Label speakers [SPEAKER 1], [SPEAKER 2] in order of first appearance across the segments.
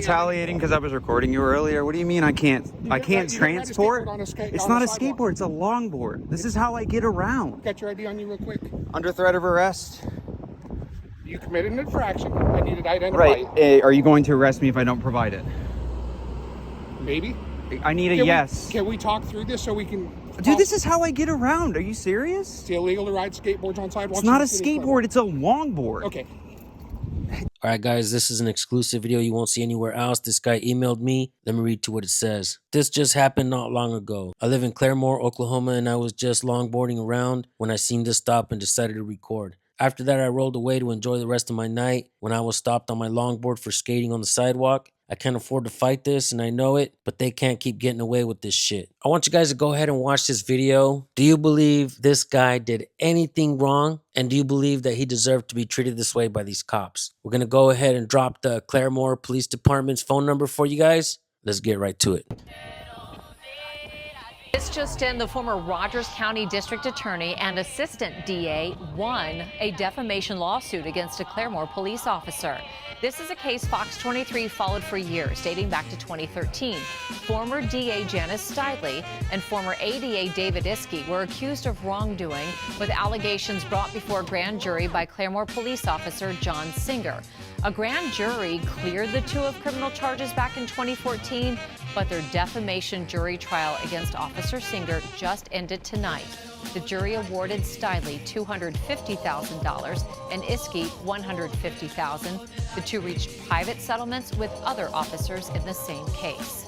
[SPEAKER 1] Retaliating because I was recording you earlier. What do you mean I can't transport? It's not a skateboard, it's a longboard. This is how I get around.
[SPEAKER 2] Got your ID on you real quick?
[SPEAKER 1] Under threat of arrest.
[SPEAKER 2] You committed an infraction. I need it identified.
[SPEAKER 1] Right. Are you going to arrest me if I don't provide it?
[SPEAKER 2] Maybe.
[SPEAKER 1] I need a yes.
[SPEAKER 2] Can we talk through this so we can...
[SPEAKER 1] Dude, this is how I get around. Are you serious?
[SPEAKER 2] It's illegal to ride skateboards on sidewalks.
[SPEAKER 1] It's not a skateboard, it's a longboard.
[SPEAKER 2] Okay.
[SPEAKER 3] Alright guys, this is an exclusive video you won't see anywhere else. This guy emailed me. Let me read to what it says. This just happened not long ago. I live in Claremore, Oklahoma, and I was just longboarding around when I seen this stop and decided to record. After that, I rolled away to enjoy the rest of my night. When I was stopped on my longboard for skating on the sidewalk, I can't afford to fight this, and I know it, but they can't keep getting away with this shit. I want you guys to go ahead and watch this video. Do you believe this guy did anything wrong? And do you believe that he deserved to be treated this way by these cops? We're going to go ahead and drop the Claremore Police Department's phone number for you guys. Let's get right to it.
[SPEAKER 4] This just in, the former Rogers County District Attorney and Assistant DA won a defamation lawsuit against a Claremore police officer. This is a case Fox 23 followed for years, dating back to 2013. Former DA Janice Stidley and former ADA David Iskey were accused of wrongdoing, with allegations brought before a grand jury by Claremore police officer John Singer. A grand jury cleared the two of criminal charges back in 2014, but their defamation jury trial against Officer Singer just ended tonight. The jury awarded Stidley $250,000 and Iskey $150,000. The two reached private settlements with other officers in the same case.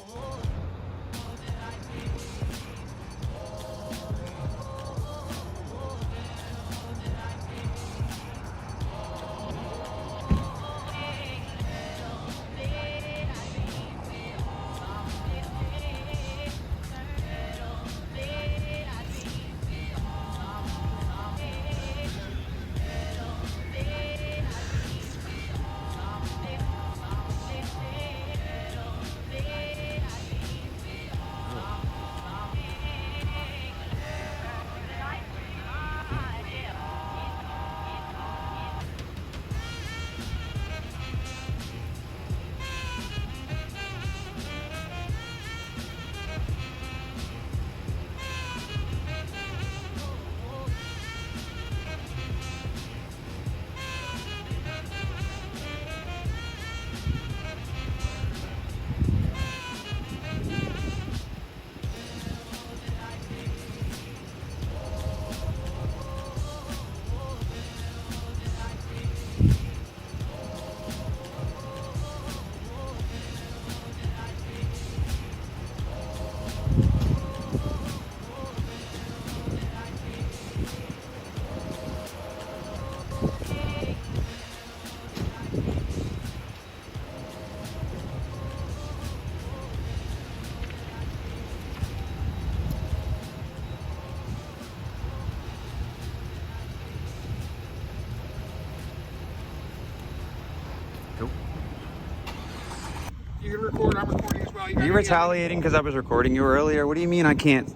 [SPEAKER 2] You can record, I'm recording as well.
[SPEAKER 1] Are you retaliating because I was recording you earlier? What do you mean I can't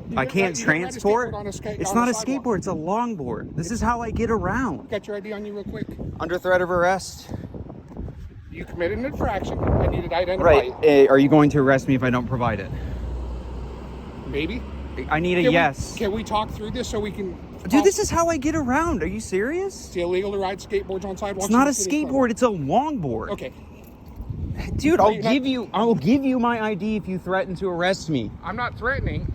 [SPEAKER 1] transport? It's not a skateboard, it's a longboard. This is how I get around.
[SPEAKER 2] Got your ID on you real quick?
[SPEAKER 1] Under threat of arrest.
[SPEAKER 2] You committed an infraction. I need it identified.
[SPEAKER 1] Right. Are you going to arrest me if I don't provide it?
[SPEAKER 2] Maybe.
[SPEAKER 1] I need a yes.
[SPEAKER 2] Can we talk through this so we can...
[SPEAKER 1] Dude, this is how I get around. Are you serious?
[SPEAKER 2] It's illegal to ride skateboards on sidewalks.
[SPEAKER 1] It's not a skateboard, it's a longboard.
[SPEAKER 2] Okay.
[SPEAKER 1] Dude, I'll give you my ID if you threaten to arrest me.
[SPEAKER 2] I'm not threatening.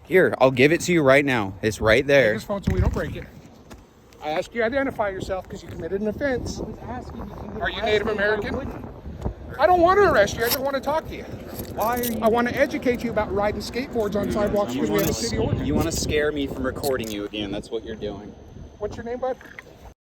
[SPEAKER 1] Here, I'll give it to you right now. It's right there.
[SPEAKER 2] Take this phone so we don't break it. I asked you to identify yourself because you committed an offense. Are you Native American? I don't want to arrest you. I just want to talk to you.
[SPEAKER 1] Why are you?
[SPEAKER 2] I want to educate you about riding skateboards on sidewalks because we have a city ordinance.
[SPEAKER 1] You want to scare me from recording you again. That's what you're doing.
[SPEAKER 2] What's your name, bud?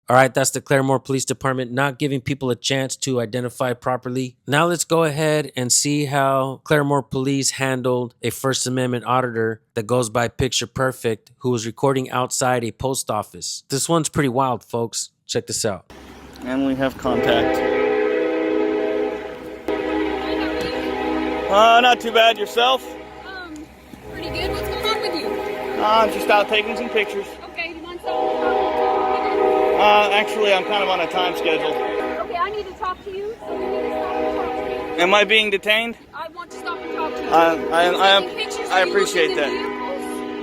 [SPEAKER 3] All right, that's the Claremore Police Department not giving people a chance to identify properly. Now let's go ahead and see how Claremore Police handled a First Amendment auditor that goes by Picture Perfect who was recording outside a post office. This one's pretty wild, folks. Check this out.
[SPEAKER 5] And we have contact. Not too bad. Yourself?
[SPEAKER 6] Pretty good. What's going on with you?
[SPEAKER 5] I'm just out taking some pictures.
[SPEAKER 6] Okay, do you mind stopping?
[SPEAKER 5] Actually, I'm kind of on a time schedule.
[SPEAKER 6] Okay, I need to talk to you, so we need to stop and talk to you.
[SPEAKER 5] Am I being detained?
[SPEAKER 6] I want to stop and talk to you.
[SPEAKER 5] I appreciate that.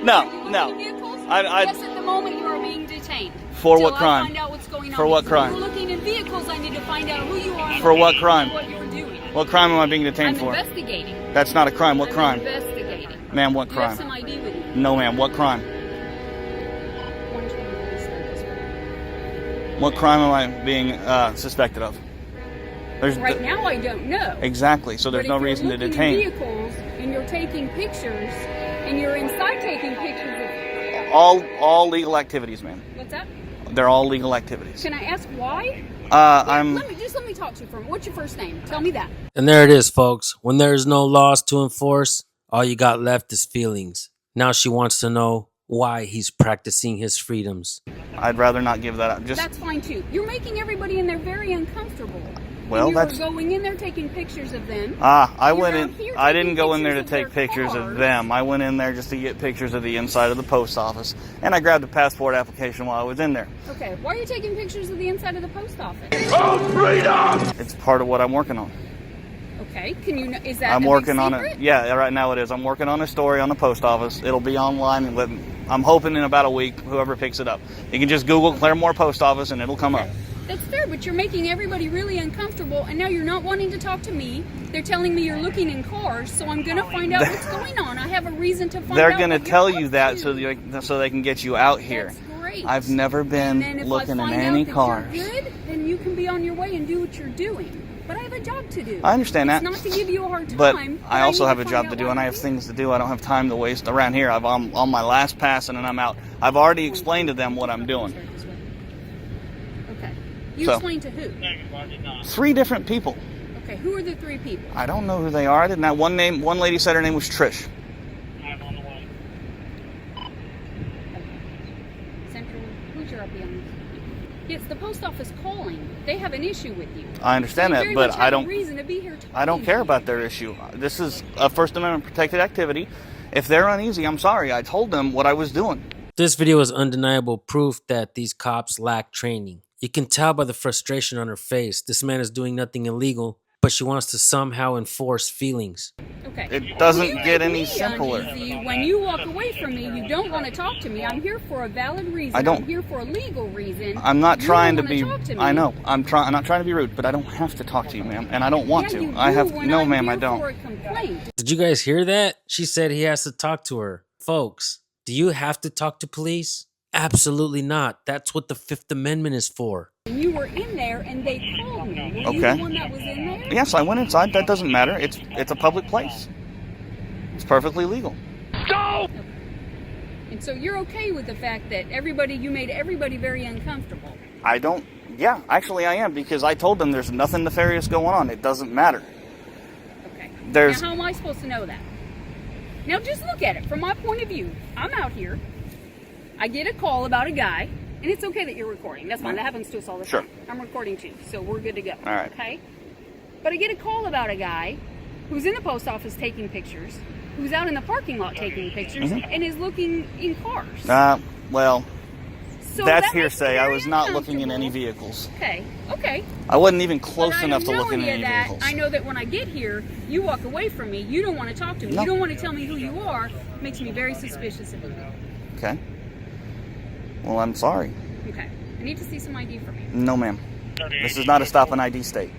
[SPEAKER 5] No, no.
[SPEAKER 6] Yes, at the moment you are being detained.
[SPEAKER 5] For what crime?
[SPEAKER 6] I find out what's going on.
[SPEAKER 5] For what
[SPEAKER 6] If
[SPEAKER 5] crime?
[SPEAKER 6] you're looking in vehicles, I need to find out who you are.
[SPEAKER 5] For what crime?
[SPEAKER 6] What you're doing.
[SPEAKER 5] What crime am I being detained
[SPEAKER 6] I'm
[SPEAKER 5] for?
[SPEAKER 6] investigating.
[SPEAKER 5] That's not a crime. What
[SPEAKER 6] I'm
[SPEAKER 5] crime?
[SPEAKER 6] investigating.
[SPEAKER 5] Ma'am, what
[SPEAKER 6] You have
[SPEAKER 5] crime?
[SPEAKER 6] some ID with you.
[SPEAKER 5] No, ma'am. What crime? What crime am I being suspected of?
[SPEAKER 6] Right now, I don't know.
[SPEAKER 5] Exactly. So there's
[SPEAKER 6] But
[SPEAKER 5] no
[SPEAKER 6] if you're
[SPEAKER 5] reason to
[SPEAKER 6] looking in
[SPEAKER 5] detain.
[SPEAKER 6] vehicles and you're taking pictures and you're inside taking pictures of
[SPEAKER 5] All legal activities, ma'am.
[SPEAKER 6] what's that?
[SPEAKER 5] They're all legal activities.
[SPEAKER 6] Can I ask why?
[SPEAKER 5] I'm.
[SPEAKER 6] Let me talk to you for a minute. What's your first name? Tell me that.
[SPEAKER 3] And there it is, folks. When there is no laws to enforce, all you got left is feelings. Now she wants to know why he's practicing his freedoms.
[SPEAKER 5] I'd rather not give that up. Just
[SPEAKER 6] That's fine too. You're making everybody in there very uncomfortable.
[SPEAKER 5] Well,
[SPEAKER 6] and
[SPEAKER 5] that's
[SPEAKER 6] you're going in there taking pictures of them.
[SPEAKER 5] I
[SPEAKER 6] You're
[SPEAKER 5] went
[SPEAKER 6] out
[SPEAKER 5] in.
[SPEAKER 6] here
[SPEAKER 5] I
[SPEAKER 6] taking
[SPEAKER 5] didn't go in there to
[SPEAKER 6] pictures of
[SPEAKER 5] take
[SPEAKER 6] their
[SPEAKER 5] pictures of
[SPEAKER 6] cars.
[SPEAKER 5] them. I went in there just to get pictures of the inside of the post office, and I grabbed a passport application while I was in there.
[SPEAKER 6] Okay, why are you taking pictures of the inside of the post office?
[SPEAKER 5] It's part of what I'm working on.
[SPEAKER 6] Okay, can you? Is that?
[SPEAKER 5] I'm
[SPEAKER 6] a
[SPEAKER 5] working
[SPEAKER 6] big
[SPEAKER 5] on
[SPEAKER 6] secret?
[SPEAKER 5] it. Yeah, right now it is. I'm working on a story on the post office. It'll be online. I'm hoping in about a week, whoever picks it up. You can just Google Claremore Post Office and it'll come up.
[SPEAKER 6] That's fair, but you're making everybody really uncomfortable, and now you're not wanting to talk to me. They're telling me you're looking in cars, so I'm going to find out what's going on. I have a reason to find
[SPEAKER 5] They're
[SPEAKER 6] out.
[SPEAKER 5] going to
[SPEAKER 6] what you're
[SPEAKER 5] tell
[SPEAKER 6] up
[SPEAKER 5] you that
[SPEAKER 6] to.
[SPEAKER 5] so they can get you out here.
[SPEAKER 6] That's great.
[SPEAKER 5] I've never
[SPEAKER 6] And then
[SPEAKER 5] been
[SPEAKER 6] if
[SPEAKER 5] looking
[SPEAKER 6] I
[SPEAKER 5] in
[SPEAKER 6] find
[SPEAKER 5] any
[SPEAKER 6] out that
[SPEAKER 5] cars.
[SPEAKER 6] You're good, then you can be on your way and do what you're doing. But I have a job to do.
[SPEAKER 5] I understand
[SPEAKER 6] It's
[SPEAKER 5] that.
[SPEAKER 6] not to give you a hard
[SPEAKER 5] But
[SPEAKER 6] time.
[SPEAKER 5] I also
[SPEAKER 6] need
[SPEAKER 5] have
[SPEAKER 6] to
[SPEAKER 5] a
[SPEAKER 6] find
[SPEAKER 5] job
[SPEAKER 6] out
[SPEAKER 5] to do,
[SPEAKER 6] why
[SPEAKER 5] and I
[SPEAKER 6] you're
[SPEAKER 5] have
[SPEAKER 6] doing
[SPEAKER 5] things to do. I don't have time to waste around here. I'm on my last pass, and then I'm out. I've already explained to them what I'm doing.
[SPEAKER 6] Okay. You
[SPEAKER 5] So.
[SPEAKER 6] explain to who?
[SPEAKER 5] 3 different people.
[SPEAKER 6] Okay, who are the 3 people?
[SPEAKER 5] I don't know who they are. I didn't have one name. One lady said her name was Trish.
[SPEAKER 6] Central, who's your RP on this? Yes, the post office calling. They have an issue with you.
[SPEAKER 5] I understand
[SPEAKER 6] They
[SPEAKER 5] that,
[SPEAKER 6] very
[SPEAKER 5] but
[SPEAKER 6] much
[SPEAKER 5] I
[SPEAKER 6] have
[SPEAKER 5] don't.
[SPEAKER 6] a reason to be here talking
[SPEAKER 5] I don't
[SPEAKER 6] to
[SPEAKER 5] care
[SPEAKER 6] you.
[SPEAKER 5] about their issue. This is a First Amendment protected activity. If they're uneasy, I'm sorry. I told them what I was doing.
[SPEAKER 3] This video is undeniable proof that these cops lack training. You can tell by the frustration on her face. This man is doing nothing illegal, but she wants to somehow enforce feelings.
[SPEAKER 6] Okay.
[SPEAKER 5] It doesn't
[SPEAKER 6] You
[SPEAKER 5] get
[SPEAKER 6] make
[SPEAKER 5] any
[SPEAKER 6] me
[SPEAKER 5] simpler.
[SPEAKER 6] uneasy. When you walk away from me, you don't want to talk to me. I'm here for a valid reason.
[SPEAKER 5] I don't-
[SPEAKER 6] I'm here for a legal reason.
[SPEAKER 5] I'm not
[SPEAKER 6] You
[SPEAKER 5] trying to
[SPEAKER 6] don't
[SPEAKER 5] be.
[SPEAKER 6] wanna talk to me.
[SPEAKER 5] I know. I'm not trying to be rude, but I don't have to talk to you, ma'am, and I don't want
[SPEAKER 6] Yeah,
[SPEAKER 5] to.
[SPEAKER 6] you
[SPEAKER 5] I
[SPEAKER 6] do
[SPEAKER 5] have
[SPEAKER 6] when
[SPEAKER 5] no,
[SPEAKER 6] I'm
[SPEAKER 5] ma'am.
[SPEAKER 6] here
[SPEAKER 5] I don't.
[SPEAKER 6] For a complaint.
[SPEAKER 3] Did you guys hear that? She said he has to talk to her. Folks, do you have to talk to police? Absolutely not. That's what the Fifth Amendment is for.
[SPEAKER 6] And you were in there, and they called me. Were you
[SPEAKER 5] Okay.
[SPEAKER 6] the one that was in there?
[SPEAKER 5] Yes, I went inside. That doesn't matter. It's a public place. It's perfectly legal.
[SPEAKER 6] And so you're okay with the fact that you made everybody very uncomfortable.
[SPEAKER 5] I don't. Yeah, actually, I am because I told them there's nothing nefarious going on. It doesn't matter.
[SPEAKER 6] Okay.
[SPEAKER 5] There's.
[SPEAKER 6] Now, how am I supposed to know that? Now, just look at it from my point of view. I'm out here. I get a call about a guy, and it's okay that you're recording. That's fine. That happens to us all the
[SPEAKER 5] Sure.
[SPEAKER 6] time. I'm recording too, so we're good to go.
[SPEAKER 5] All right.
[SPEAKER 6] Okay? But I get a call about a guy who's in the post office taking pictures, who's out in the parking lot taking pictures, and is looking in cars.
[SPEAKER 5] Well,
[SPEAKER 6] So
[SPEAKER 5] that's
[SPEAKER 6] that makes me
[SPEAKER 5] hearsay. I
[SPEAKER 6] very
[SPEAKER 5] was not looking in any
[SPEAKER 6] uncomfortable.
[SPEAKER 5] vehicles.
[SPEAKER 6] Okay.
[SPEAKER 5] I wasn't even
[SPEAKER 6] But
[SPEAKER 5] close
[SPEAKER 6] I
[SPEAKER 5] enough to
[SPEAKER 6] know
[SPEAKER 5] look in any
[SPEAKER 6] that.
[SPEAKER 5] vehicles.
[SPEAKER 6] I know that when I get here, you walk away from me. You don't want to talk to me.
[SPEAKER 5] No.
[SPEAKER 6] You don't want to tell me who you are. It makes me very suspicious of you.
[SPEAKER 5] Okay. Well, I'm sorry.
[SPEAKER 6] Okay. I need to see some ID from you.
[SPEAKER 5] No, ma'am. This is not a stop and ID state.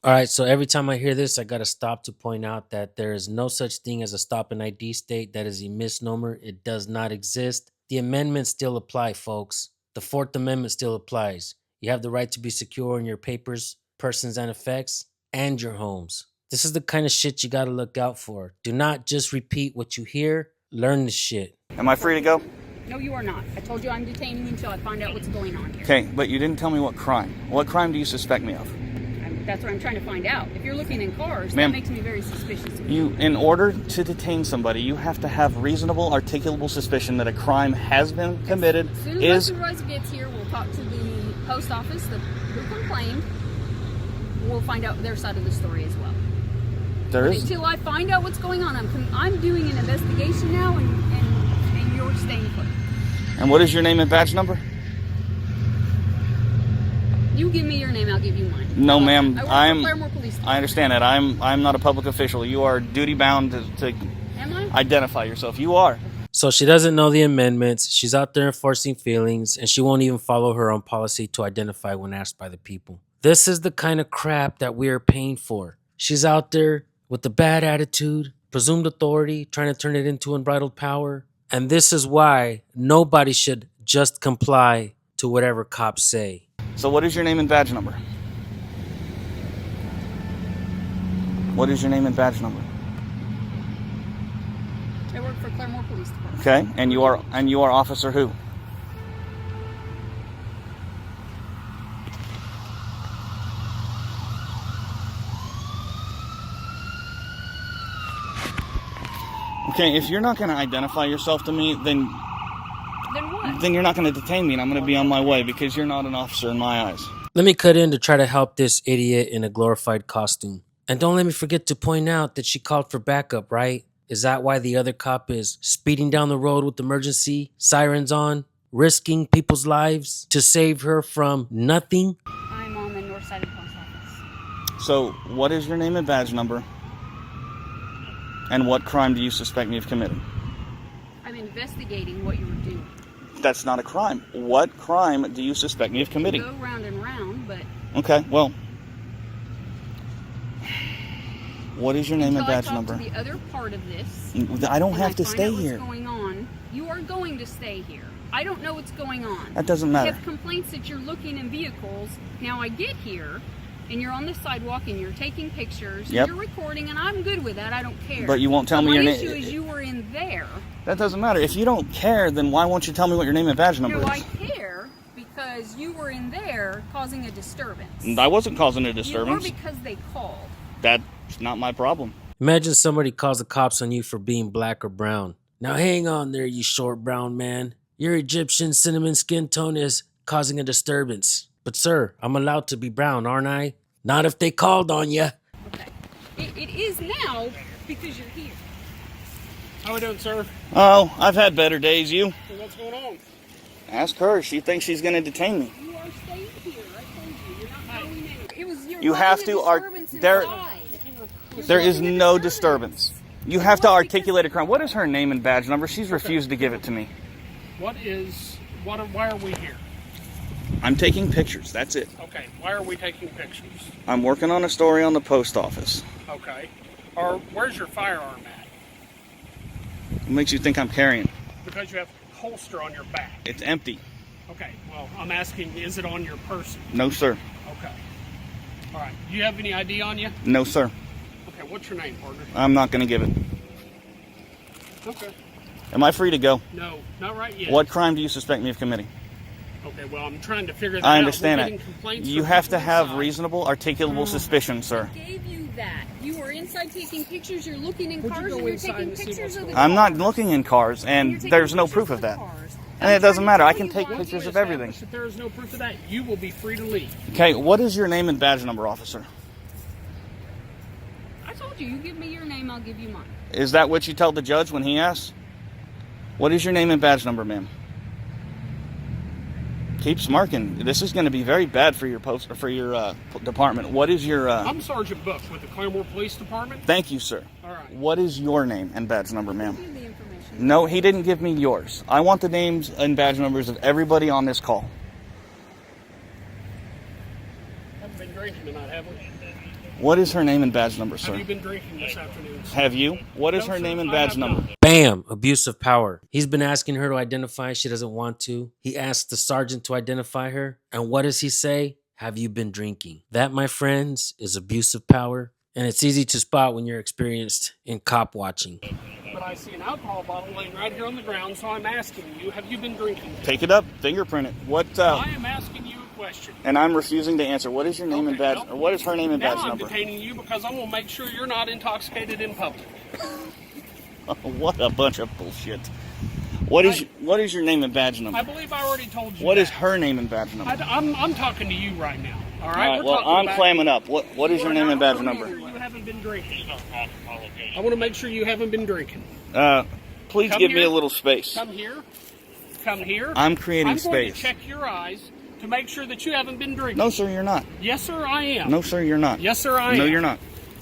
[SPEAKER 3] All right, so every time I hear this, I got to stop to point out that there is no such thing as a stop and ID state. That is a misnomer. It does not exist. The amendments still apply, folks. The Fourth Amendment still applies. You have the right to be secure in your papers, persons, and effects, and your homes. This is the kind of shit you got to look out for. Do not just repeat what you hear. Learn the shit.
[SPEAKER 5] Am I free to go?
[SPEAKER 6] No, you are not. I told you I'm detaining you until I find out what's going on here.
[SPEAKER 5] Okay, but you didn't tell me what crime. What crime do you suspect me of?
[SPEAKER 6] That's what I'm trying to find out. If you're looking in cars,
[SPEAKER 5] Ma'am.
[SPEAKER 6] that makes me very suspicious of you.
[SPEAKER 5] In order to detain somebody, you have to have reasonable, articulable suspicion that a crime has been committed.
[SPEAKER 6] As soon as my supervisor gets here, we'll talk to the post office, who complained. We'll find out their side of the story as well.
[SPEAKER 5] There is.
[SPEAKER 6] Until I find out what's going on, I'm doing an investigation now, and you're staying put.
[SPEAKER 5] And what is your name and badge number?
[SPEAKER 6] You give me your name, I'll give you mine.
[SPEAKER 5] No, ma'am.
[SPEAKER 6] I work
[SPEAKER 5] I'm.
[SPEAKER 6] for Claremore Police Department.
[SPEAKER 5] I understand that. I'm not a public official. You are duty bound to
[SPEAKER 6] Am I?
[SPEAKER 5] identify yourself. You are.
[SPEAKER 3] So she doesn't know the amendments. She's out there enforcing feelings, and she won't even follow her own policy to identify when asked by the people. This is the kind of crap that we are paying for. She's out there with the bad attitude, presumed authority, trying to turn it into unbridled power. And this is why nobody should just comply to whatever cops say.
[SPEAKER 5] So what is your name and badge number? What is your name and badge number?
[SPEAKER 6] I work for Claremore Police Department.
[SPEAKER 5] Okay, and you are Officer who? Okay, if you're not going to identify yourself to me, then
[SPEAKER 6] What?
[SPEAKER 5] you're not going to detain me, and I'm going to be on my way because you're not an officer in my eyes.
[SPEAKER 3] Let me cut in to try to help this idiot in a glorified costume. And don't let me forget to point out that she called for backup, right? Is that why the other cop is speeding down the road with emergency sirens on, risking people's lives to save her from nothing?
[SPEAKER 6] I'm on the north side of the post office.
[SPEAKER 5] So, what is your name and badge number? And what crime do you suspect me of committing?
[SPEAKER 6] I'm investigating what you were doing.
[SPEAKER 5] That's not a crime. What crime do you suspect me of committing?
[SPEAKER 6] Go round and round, but
[SPEAKER 5] Okay, well, what is your name and
[SPEAKER 6] until I
[SPEAKER 5] badge
[SPEAKER 6] talk
[SPEAKER 5] number?
[SPEAKER 6] to the other part of this,
[SPEAKER 5] I don't
[SPEAKER 6] and
[SPEAKER 5] have
[SPEAKER 6] I
[SPEAKER 5] to
[SPEAKER 6] find
[SPEAKER 5] stay
[SPEAKER 6] out
[SPEAKER 5] here.
[SPEAKER 6] What's going on? You are going to stay here. I don't know what's going on.
[SPEAKER 5] That doesn't
[SPEAKER 6] I
[SPEAKER 5] matter.
[SPEAKER 6] have complaints that you're looking in vehicles. Now I get here, and you're on the sidewalk, and you're taking pictures,
[SPEAKER 5] Yep.
[SPEAKER 6] and you're recording, and I'm good with that. I don't care.
[SPEAKER 5] But you won't tell me
[SPEAKER 6] my
[SPEAKER 5] your
[SPEAKER 6] issue
[SPEAKER 5] name.
[SPEAKER 6] is you were in there.
[SPEAKER 5] That doesn't matter. If you don't care, then why won't you tell me what your name and badge number
[SPEAKER 6] No, I
[SPEAKER 5] is?
[SPEAKER 6] care because you were in there causing a disturbance.
[SPEAKER 5] I wasn't causing a
[SPEAKER 6] You were
[SPEAKER 5] disturbance.
[SPEAKER 6] because they called.
[SPEAKER 5] That's not my problem.
[SPEAKER 3] Imagine somebody calls the cops on you for being black or brown. Now hang on there, you short brown man. Your Egyptian cinnamon skin tone is causing a disturbance. But sir, I'm allowed to be brown, aren't I? Not if they called on you.
[SPEAKER 6] Okay. It is now because you're here.
[SPEAKER 2] How we doing, sir?
[SPEAKER 5] Oh, I've had better days. You?
[SPEAKER 2] So what's going on?
[SPEAKER 5] Ask her. She thinks she's going to detain me.
[SPEAKER 6] You are staying here. I told you. You're not going anywhere. It was your
[SPEAKER 5] You have to There is no disturbance. You have to articulate a crime. What is her name and badge number? She's refused to give it to me.
[SPEAKER 2] Why are we here?
[SPEAKER 5] I'm taking pictures. That's it.
[SPEAKER 2] Okay, why are we taking pictures?
[SPEAKER 5] I'm working on a story on the post office.
[SPEAKER 2] Okay. Or where's your firearm at?
[SPEAKER 5] What makes you think I'm carrying?
[SPEAKER 2] Because you have a holster on your back.
[SPEAKER 5] It's empty.
[SPEAKER 2] Okay, well, I'm asking, is it on your person?
[SPEAKER 5] No, sir.
[SPEAKER 2] Okay. All right. Do you have any ID on you?
[SPEAKER 5] No, sir.
[SPEAKER 2] Okay, what's your name, partner?
[SPEAKER 5] I'm not going to give it.
[SPEAKER 2] Okay.
[SPEAKER 5] Am I free to go?
[SPEAKER 2] No, not right yet.
[SPEAKER 5] What crime do you suspect me of committing?
[SPEAKER 2] Okay, well, I'm trying to figure that out.
[SPEAKER 5] I understand
[SPEAKER 2] We're
[SPEAKER 5] it.
[SPEAKER 2] getting complaints
[SPEAKER 5] You
[SPEAKER 2] from
[SPEAKER 5] have to
[SPEAKER 2] people
[SPEAKER 5] have
[SPEAKER 2] inside.
[SPEAKER 5] reasonable, articulable suspicion, sir.
[SPEAKER 6] I gave you that. You were inside taking pictures. You're looking in
[SPEAKER 2] Would you
[SPEAKER 6] cars
[SPEAKER 2] go
[SPEAKER 6] and you're
[SPEAKER 2] inside
[SPEAKER 6] taking
[SPEAKER 2] and see
[SPEAKER 6] pictures
[SPEAKER 2] what's
[SPEAKER 6] of the
[SPEAKER 2] going
[SPEAKER 6] cars.
[SPEAKER 5] I'm not looking in cars,
[SPEAKER 6] You're
[SPEAKER 5] and
[SPEAKER 6] taking
[SPEAKER 5] there's no
[SPEAKER 6] pictures
[SPEAKER 5] proof of that.
[SPEAKER 6] cars.
[SPEAKER 5] And
[SPEAKER 6] I'm
[SPEAKER 5] it doesn't
[SPEAKER 6] trying to
[SPEAKER 5] matter. I
[SPEAKER 6] tell
[SPEAKER 5] can
[SPEAKER 6] you
[SPEAKER 5] take
[SPEAKER 6] why.
[SPEAKER 5] pictures of
[SPEAKER 2] Establish
[SPEAKER 5] everything.
[SPEAKER 2] If there is no proof of that, you will be free to leave.
[SPEAKER 5] Okay, what is your name and badge number, officer?
[SPEAKER 6] I told you. You give me your name, I'll give you mine.
[SPEAKER 5] Is that what you tell the judge when he asks? What is your name and badge number, ma'am? Keep smirking. This is going to be very bad for your department. What is your?
[SPEAKER 2] I'm Sergeant Book with the Claremore Police Department.
[SPEAKER 5] Thank you, sir.
[SPEAKER 2] All right.
[SPEAKER 5] What is your name and badge number, ma'am?
[SPEAKER 6] Give me the information.
[SPEAKER 5] No, he didn't give me yours. I want the names and badge numbers of everybody on this call.
[SPEAKER 2] Haven't been drinking tonight, have we?
[SPEAKER 5] What is her name and badge number,
[SPEAKER 2] Have you
[SPEAKER 5] sir?
[SPEAKER 2] been drinking this afternoon?
[SPEAKER 5] Have you? What is
[SPEAKER 2] No,
[SPEAKER 5] her
[SPEAKER 2] sir,
[SPEAKER 5] name and
[SPEAKER 2] I
[SPEAKER 5] badge
[SPEAKER 2] have
[SPEAKER 5] number?
[SPEAKER 2] not.
[SPEAKER 3] Bam! Abuse of power. He's been asking her to identify. She doesn't want to. He asks the sergeant to identify her. And what does he say? Have you been drinking? That, my friends, is abuse of power. And it's easy to spot when you're experienced in cop watching.
[SPEAKER 2] But I see an alcohol bottle laying right here on the ground, so I'm asking you, have you been drinking?
[SPEAKER 5] Take it up, fingerprint it. What?
[SPEAKER 2] I am asking you a question.
[SPEAKER 5] And I'm refusing to answer. What is your name and badge?
[SPEAKER 2] well,
[SPEAKER 5] Or what is her name and
[SPEAKER 2] now
[SPEAKER 5] badge
[SPEAKER 2] I'm
[SPEAKER 5] number?
[SPEAKER 2] detaining you because I'm going to make sure you're not intoxicated in public.
[SPEAKER 5] What a bunch of bullshit. What is your name and badge number?
[SPEAKER 2] I believe I already told you
[SPEAKER 5] What
[SPEAKER 2] that.
[SPEAKER 5] is her name and badge number?
[SPEAKER 2] I'm talking to you right now. All right.
[SPEAKER 5] All right,
[SPEAKER 2] We're
[SPEAKER 5] well,
[SPEAKER 2] talking
[SPEAKER 5] I'm
[SPEAKER 2] about
[SPEAKER 5] clamming up. What is your name and badge number?
[SPEAKER 2] You haven't been drinking. I want to make sure you haven't been drinking.
[SPEAKER 5] Please
[SPEAKER 2] Come
[SPEAKER 5] give me
[SPEAKER 2] here.
[SPEAKER 5] a little space.
[SPEAKER 2] Come here. Come here.
[SPEAKER 5] I'm creating
[SPEAKER 2] I'm going
[SPEAKER 5] space.
[SPEAKER 2] to check your eyes to make sure that you haven't been drinking.
[SPEAKER 5] No, sir, you're not.
[SPEAKER 2] Yes, sir, I am.
[SPEAKER 5] No, sir, you're not.
[SPEAKER 2] Yes, sir, I am.
[SPEAKER 5] No, you're not.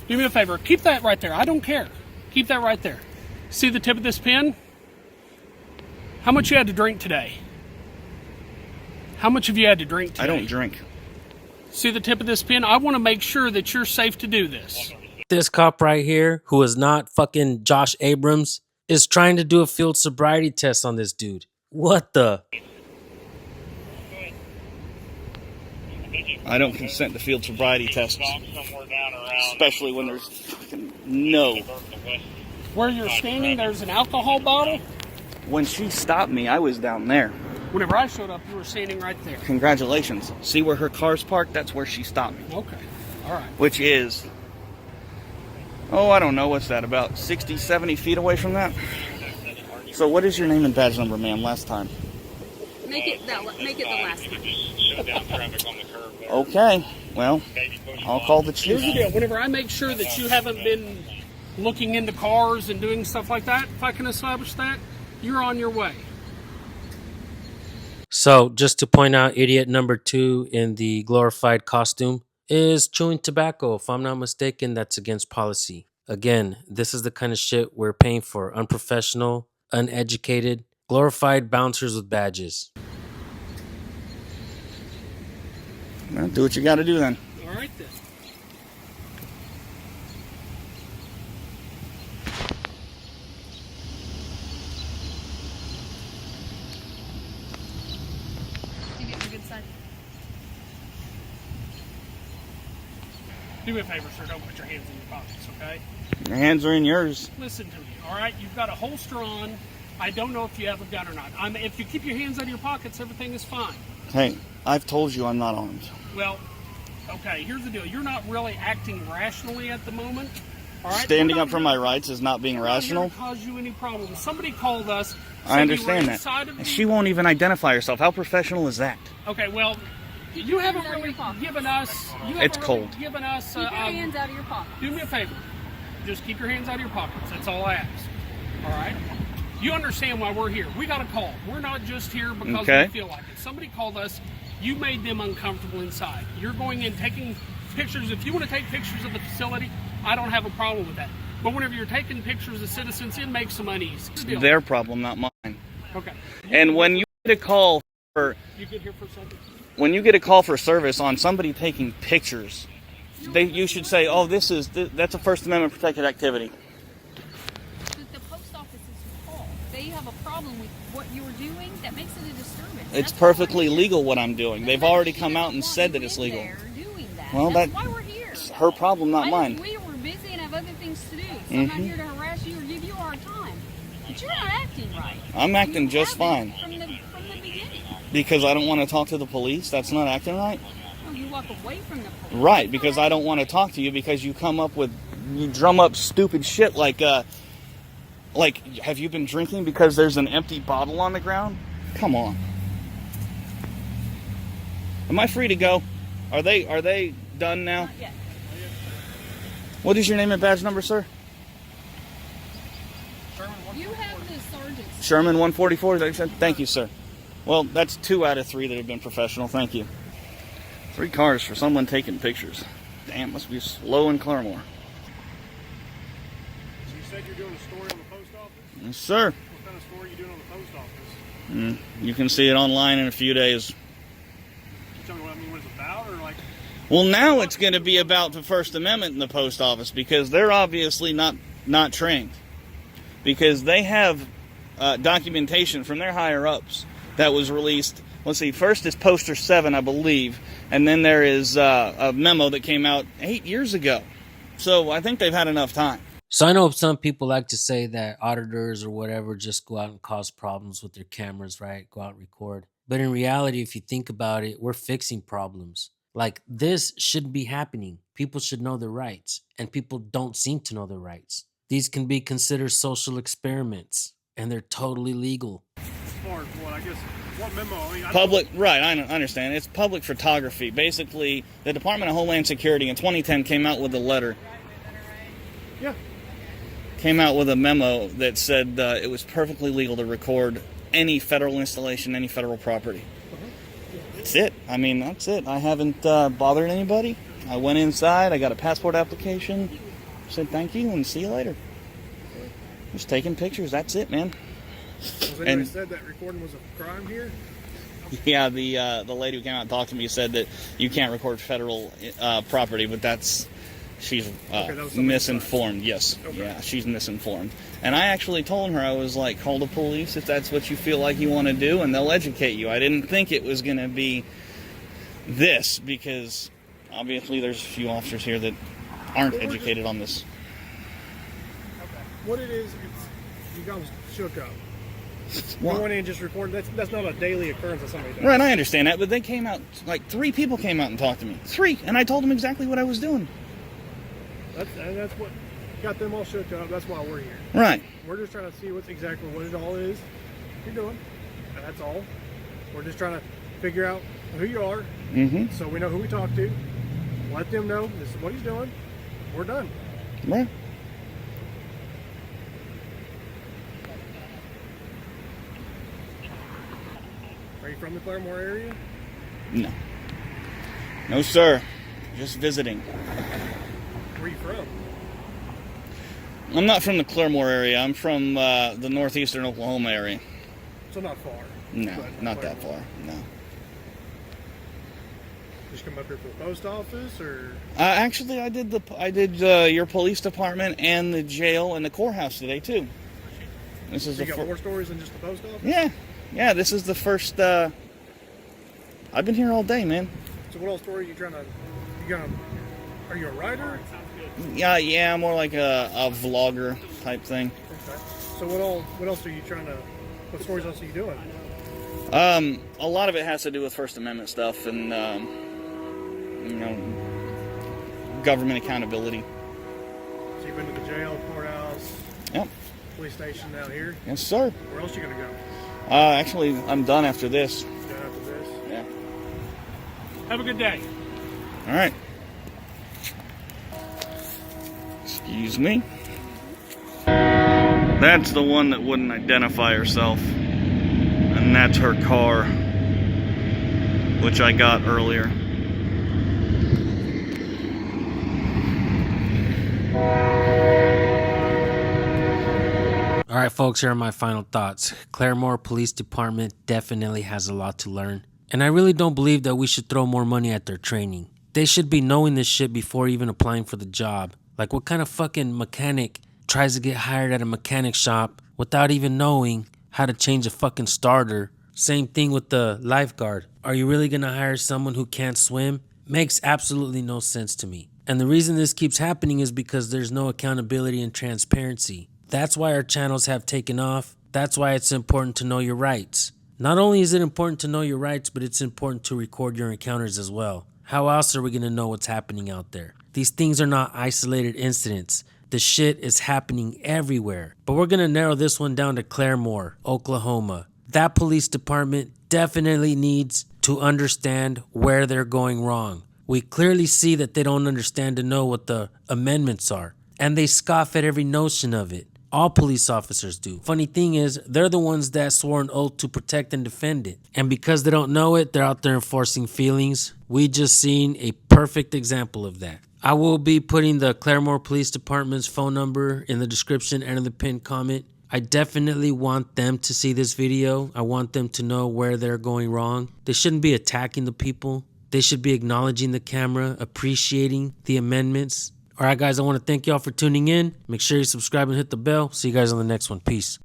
[SPEAKER 2] Do me a favor. Keep that right there. I don't care. Keep that right there. See the tip of this pen? How much you had to drink today? How much have you had to drink today?
[SPEAKER 5] I don't drink.
[SPEAKER 2] See the tip of this pen? I want to make sure that you're safe to do this.
[SPEAKER 3] This cop right here, who is not fucking Josh Abrams, is trying to do a field sobriety test on this dude. What the?
[SPEAKER 5] I don't consent to field sobriety tests. Especially when there's fucking no.
[SPEAKER 2] Where you're standing, there's an alcohol bottle.
[SPEAKER 5] When she stopped me, I was down there.
[SPEAKER 2] Whenever I showed up, you were standing right there.
[SPEAKER 5] Congratulations. See where her car's parked? That's where she stopped me.
[SPEAKER 2] Okay. All right.
[SPEAKER 5] Which is, oh, I don't know, what's that, about 60, 70 feet away from that? So what is your name and badge number, ma'am, last time?
[SPEAKER 6] Make it the last time.
[SPEAKER 5] Okay, well, I'll call the
[SPEAKER 2] Here's the
[SPEAKER 5] chief.
[SPEAKER 2] deal. Whenever I make sure that you haven't been looking into cars and doing stuff like that, if I can establish that, you're on your way.
[SPEAKER 3] So, just to point out, idiot number 2 in the glorified costume is chewing tobacco. If I'm not mistaken, that's against policy. Again, this is the kind of shit we're paying for. Unprofessional, uneducated, glorified bouncers with badges.
[SPEAKER 5] Well, do what you gotta do then.
[SPEAKER 2] All right, then.
[SPEAKER 6] You get your good side.
[SPEAKER 2] Do me a favor, sir. Don't put your hands in your pockets, okay?
[SPEAKER 5] Your hands are in yours.
[SPEAKER 2] Listen to me, all right? You've got a holster on. I don't know if you have a gun or not. If you keep your hands out of your pockets, everything is fine.
[SPEAKER 5] Hey, I've told you I'm not armed.
[SPEAKER 2] Well, okay, here's the deal. You're not really acting rationally at the moment. All right?
[SPEAKER 5] Standing up for my rights is not being rational.
[SPEAKER 2] Not cause you any problems. Somebody called us.
[SPEAKER 5] I understand that. And she won't even identify herself. How professional is that?
[SPEAKER 2] Okay, well, you haven't really given us.
[SPEAKER 5] It's cold.
[SPEAKER 2] Given us.
[SPEAKER 6] Keep your hands out of your pocket.
[SPEAKER 2] Do me a favor. Just keep your hands out of your pockets. That's all I ask. All right. You understand why we're here. We got a call. We're not just here because we feel like it. Somebody called us. You made them uncomfortable inside. You're going in taking pictures. If you want to take pictures of the facility, I don't have a problem with that. But whenever you're taking pictures of citizens, it makes them uneasy.
[SPEAKER 5] Their problem, not mine.
[SPEAKER 2] Okay.
[SPEAKER 5] And when you get a call for...
[SPEAKER 2] You get here for a second?
[SPEAKER 5] When you get a call for service on somebody taking pictures, you should say, oh, that's a First Amendment protected activity.
[SPEAKER 6] The post office is called. They have a problem with what you're doing. That makes it a disturbance.
[SPEAKER 5] It's perfectly legal what I'm doing. They've already come out and said that it's legal. Well,
[SPEAKER 6] that's why we're here.
[SPEAKER 5] It's her problem, not mine.
[SPEAKER 6] We were busy and have other things to do. So I'm not here to harass you or give you a hard time. But you're not acting right.
[SPEAKER 5] I'm acting just fine.
[SPEAKER 6] From the beginning.
[SPEAKER 5] Because I don't want to talk to the police? That's not acting right?
[SPEAKER 6] Oh, you walk away from the police.
[SPEAKER 5] Right, because I don't want to talk to you because you drum up stupid shit like, have you been drinking because there's an empty bottle on the ground? Come on. Am I free to go? Are they done now?
[SPEAKER 6] Not yet.
[SPEAKER 5] What is your name and badge number, sir?
[SPEAKER 6] You have the sergeant's.
[SPEAKER 5] Sherman 144, they said? Thank you, sir. Well, that's 2 out of 3 that have been professional. Thank you. 3 cars for someone taking pictures. Damn, must be slow in Claremore.
[SPEAKER 7] So you said you're doing a story on the post office?
[SPEAKER 5] Yes, sir.
[SPEAKER 7] What kind of story are you doing on the post office?
[SPEAKER 5] You can see it online in a few days.
[SPEAKER 7] Can you tell me what it's about, or like?
[SPEAKER 5] Well, now it's going to be about the First Amendment in the post office because they're obviously not trained. Because they have documentation from their higher-ups that was released. Let's see, first is Poster 7, I believe, and then there is a memo that came out 8 years ago. So I think they've had enough time.
[SPEAKER 3] So I know some people like to say that auditors or whatever just go out and cause problems with their cameras, right? Go out and record. But in reality, if you think about it, we're fixing problems. Like, this shouldn't be happening. People should know their rights, and people don't seem to know their rights. These can be considered social experiments, and they're totally legal.
[SPEAKER 7] As far as what, I guess, what memo? I mean,
[SPEAKER 5] Public, right, I understand. It's public photography. Basically, the Department of Homeland Security in 2010 came out with a letter.
[SPEAKER 7] Yeah.
[SPEAKER 5] Came out with a memo that said it was perfectly legal to record any federal installation, any federal property. That's it. I mean, that's it. I haven't bothered anybody. I went inside. I got a passport application. Said thank you and see you later. Just taking pictures. That's it, man.
[SPEAKER 7] Was anyone said that recording was a crime here?
[SPEAKER 5] Yeah, the lady who came out and talked to me said that you can't record federal property, but she's misinformed. Yes, okay. Yeah, she's misinformed. And I actually told her, I was like, call the police if that's what you feel like you want to do, and they'll educate you. I didn't think it was going to be this, because obviously there's a few officers here that aren't educated on this.
[SPEAKER 7] Okay. What it is, you guys shook up.
[SPEAKER 5] What?
[SPEAKER 7] Going in and just recording, that's not a daily occurrence that somebody does.
[SPEAKER 5] Right, I understand that, but they came out, like 3 people came out and talked to me. 3, and I told them exactly what I was doing.
[SPEAKER 7] That's what got them all shook up. That's why we're here.
[SPEAKER 5] Right.
[SPEAKER 7] We're just trying to see exactly what it all is you're doing. And that's all. We're just trying to figure out who you are, so we know who we talk to. Let them know this is what he's doing. We're done.
[SPEAKER 5] Right.
[SPEAKER 7] Are you from the Claremore area?
[SPEAKER 5] No. No, sir. Just visiting.
[SPEAKER 7] Where are you from?
[SPEAKER 5] I'm not from the Claremore area. I'm from the northeastern Oklahoma area.
[SPEAKER 7] So not far.
[SPEAKER 5] No, not that far. No.
[SPEAKER 7] Just come up here for the post office, or?
[SPEAKER 5] Actually, I did your police department and the jail and the courthouse today too. This is
[SPEAKER 7] you got more stories than just the post office?
[SPEAKER 5] Yeah. This is the first. I've been here all day, man.
[SPEAKER 7] So what else story are you trying to? Are you a writer?
[SPEAKER 5] Yeah, more like a vlogger type thing.
[SPEAKER 7] Okay. So what else are you trying to? What stories else are you doing?
[SPEAKER 5] A lot of it has to do with First Amendment stuff and government accountability.
[SPEAKER 7] So you've been to the jail, courthouse,
[SPEAKER 5] yep,
[SPEAKER 7] police station down here.
[SPEAKER 5] Yes, sir.
[SPEAKER 7] Where else are you gonna go?
[SPEAKER 5] Actually, I'm done after this.
[SPEAKER 7] Done after this?
[SPEAKER 5] Yeah.
[SPEAKER 2] Have a good day.
[SPEAKER 5] All right. Excuse me. That's the one that wouldn't identify herself. And that's her car, which I got earlier.
[SPEAKER 3] All right, folks, here are my final thoughts. Claremore Police Department definitely has a lot to learn. And I really don't believe that we should throw more money at their training. They should be knowing this shit before even applying for the job. Like, what kind of fucking mechanic tries to get hired at a mechanic shop without even knowing how to change a fucking starter? Same thing with the lifeguard. Are you really gonna hire someone who can't swim? Makes absolutely no sense to me. And the reason this keeps happening is because there's no accountability and transparency. That's why our channels have taken off. That's why it's important to know your rights. Not only is it important to know your rights, but it's important to record your encounters as well. How else are we gonna know what's happening out there? These things are not isolated incidents. The shit is happening everywhere. But we're gonna narrow this one down to Claremore, Oklahoma. That police department definitely needs to understand where they're going wrong. We clearly see that they don't understand to know what the amendments are. And they scoff at every notion of it. All police officers do. Funny thing is, they're the ones that swore an oath to protect and defend it. And because they don't know it, they're out there enforcing feelings. We just seen a perfect example of that. I will be putting the Claremore Police Department's phone number in the description and in the pinned comment. I definitely want them to see this video. I want them to know where they're going wrong. They shouldn't be attacking the people. They should be acknowledging the camera, appreciating the amendments. All right, guys, I want to thank y'all for tuning in. Make sure you subscribe and hit the bell. See you guys on the next one. Peace.